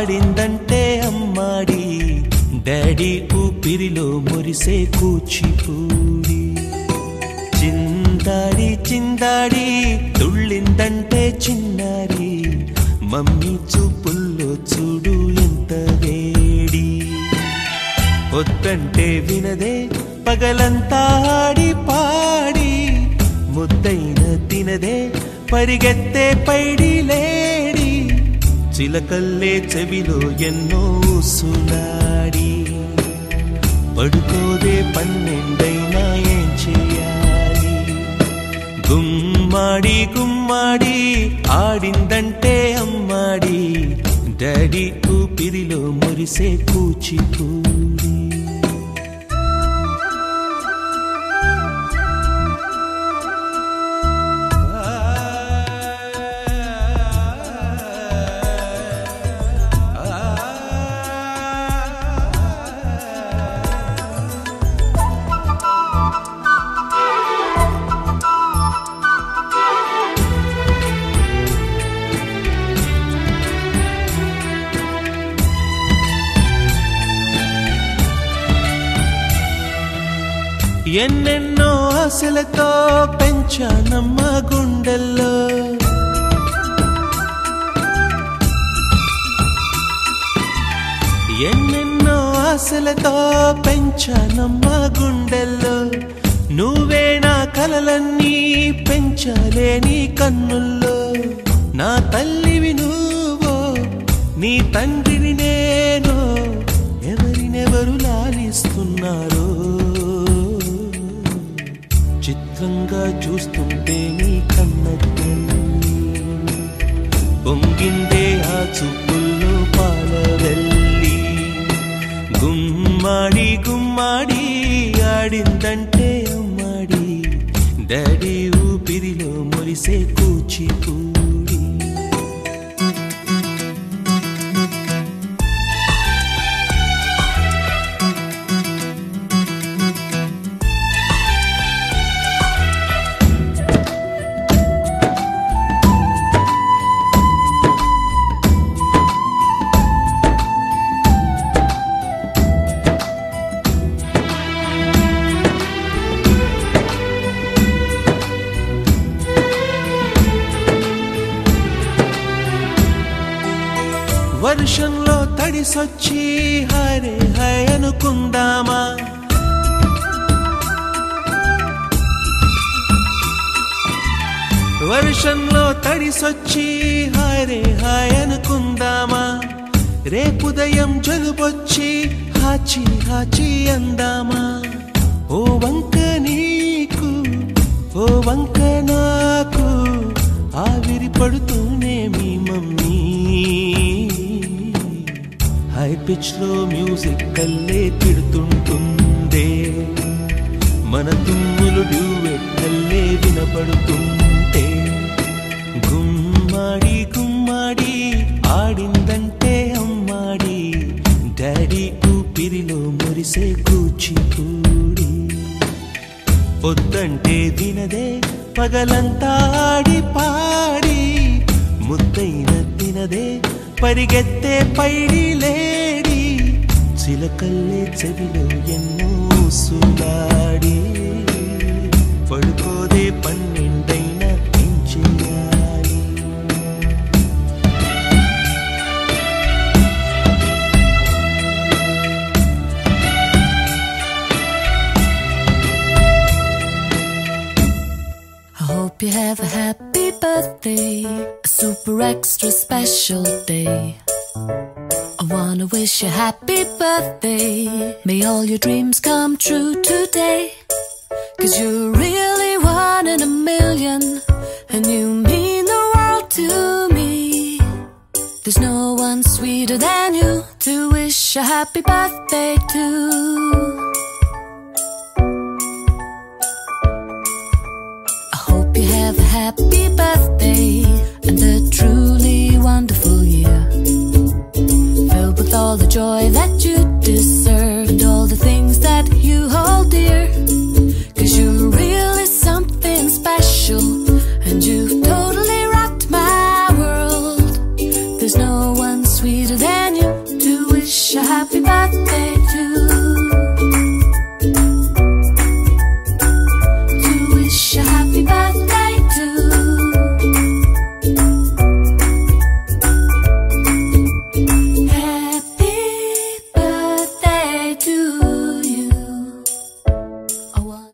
ఆడిందంటే అమ్మాడి daddy ఊపిరిలో మురిసే కూచిపూడి చిందాడి చిందాడి తుళ్ళిందంటే చిన్నారి మమ్మీ చూపుల్లో చూడు ఎంత వేడి వద్దంటే వినదే పగలంతా ఆడి పాడి ముద్దైన తినదే పరిగెత్తే పైడి లేడి చిలకల్లే చెవిలో ఎన్నో సులాడి పడుకోదే పన్నెండైనా ఏం చేయాలి గుమ్మాడి గుమ్మాడి ఆడిందంటే అమ్మాడి డాడీ ఊపిరిలో మురిసే కూచిపూడి ఎన్నెన్నో ఆశలతో పెంచానమ్మ గుండెల్లో ఎన్నెన్నో ఆశలతో పెంచానమ్మ గుండెల్లో నువ్వే నా కలలన్నీ పెంచాలే నీ కన్నుల్లో నా తల్లివి నువ్వో నీ తండ్రిని నేను ఎవరినెవరు లాలిస్తున్నారో చిత్రంగా చూస్తుంటే నీ కన్నట్టు పొంగిందే ఆ చూపుల్లో పాలవెల్లి గుమ్మాడి గుమ్మాడి ఆడిందంటే అమ్మాడి డాడీ ఊపిరిలో మురిసే కూచిపూడి వర్షంలో తడిసొచ్చి హరే హై అనుకుందామా వర్షంలో తడిసొచ్చి హరే హై అనుకుందామా రేపుదయం జలుబొచ్చి హాచి హాచి అందామా ఓ వంక నీకు ఓ వంక నాకు ఆవిరి పడుతూనే మీ మమ్మీ హై పిచ్ లో మ్యూజిక్ కల్లే తిడుతుంటుందే మన తుమ్ములు డ్యూయెట్ కల్లే వినపడుతుంటే గుమ్మాడి గుమ్మాడి ఆడిందంటే అమ్మాడి డాడీ ఊపిరిలో మురిసే కూచిపూడి పొద్దంటే వినదే పగలంతా ఆడి పాడి ముద్దైన తినదే పరిగెత్తే పైడి లేడి చిలకల్లే చెవిలో ఎన్నో సులాడి పడుకోదే పన్నెండైనా ఏం చేయాలి I hope you have a happy birthday, a super extra special day. I wanna wish you happy birthday. May all your dreams come true today. 'Cause you're really one in a million, and you mean the world to me. There's no one sweeter than you to wish a happy birthday to. Have a happy birthday and a truly wonderful year, filled with all the joy that you deserve and all the things that you hold dear. 'Cause you're really something special and you've totally rocked my world. There's no one sweeter than you. too.